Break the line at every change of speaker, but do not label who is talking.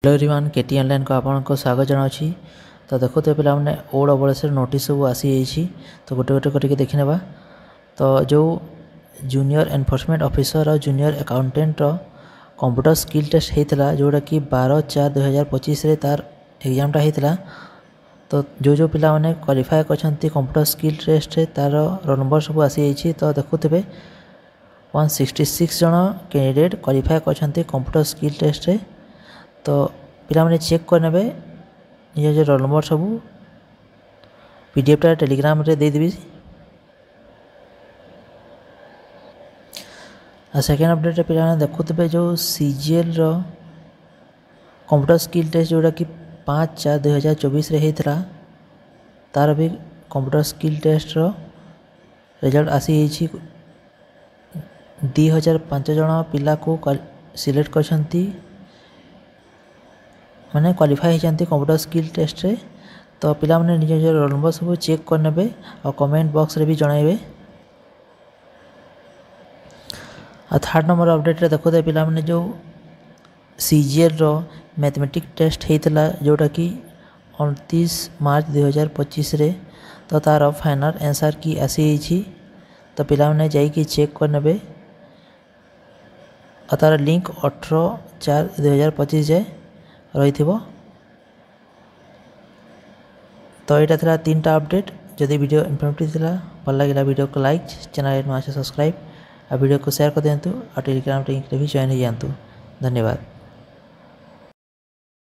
Hello everyone केटी online को आपको स्वागत जनावि। तो देखते पे ओड अबलेस नोटिस सब आसी तो गोटे गोटे करके देखी नेबा। तो जो जूनियर एनफोर्समेंट ऑफिसर और junior accountant computer skill test होता जोटा कि 12/4/2025 तार एग्जामटा होता। तो जो पिला माने क्वालिफाई करछंती कंप्यूटर स्किल टेस्ट रे तार रोल नंबर सब आसी। तो देखुते 166 जन कैंडिडेट क्वालिफाई करछंती कंप्यूटर स्किल टेस्ट रे। तो पिला माने चेक करने निज रोल नंबर सब पीडीएफटा टेलीग्राम रे दे देबी। आ सेकेंड अपडेट पिला माने देखुते जो सीजीएल रो कंप्यूटर स्किल टेस्ट जोटा कि 5/4/2024 रे हेतरा तार भी कंप्यूटर स्किल टेस्ट रो रिजल्ट आसी। 2005 जन पिला को सिलेक्ट करछंती माने क्वालिफाई होती कंप्यूटर स्किल टेस्ट रे। तो पिला माने निज रोल नंबर सब चेक करने और कमेंट बॉक्स रे भी जणाइबे। और थर्ड नंबर अपडेट रे देखो पिला माने जो सीजीएल रो मैथमेटिक्स टेस्ट होता जोटा कि 29 मार्च 2025 रे। तो तार फाइनल आंसर की आसी। तो पिला माने जाइए चेक करने और तार लिंक 18/4/2025 जाए रही। तो यहाँ था 3टा अपडेट। जदि वीडियो इनफॉर्मेटिव था भल लगे वीडियो को लाइक, चैनल नुआ वीडियो को शेयर कर दिंतु और टेलीग्राम लिंक भी जॉइन हो जातु। धन्यवाद।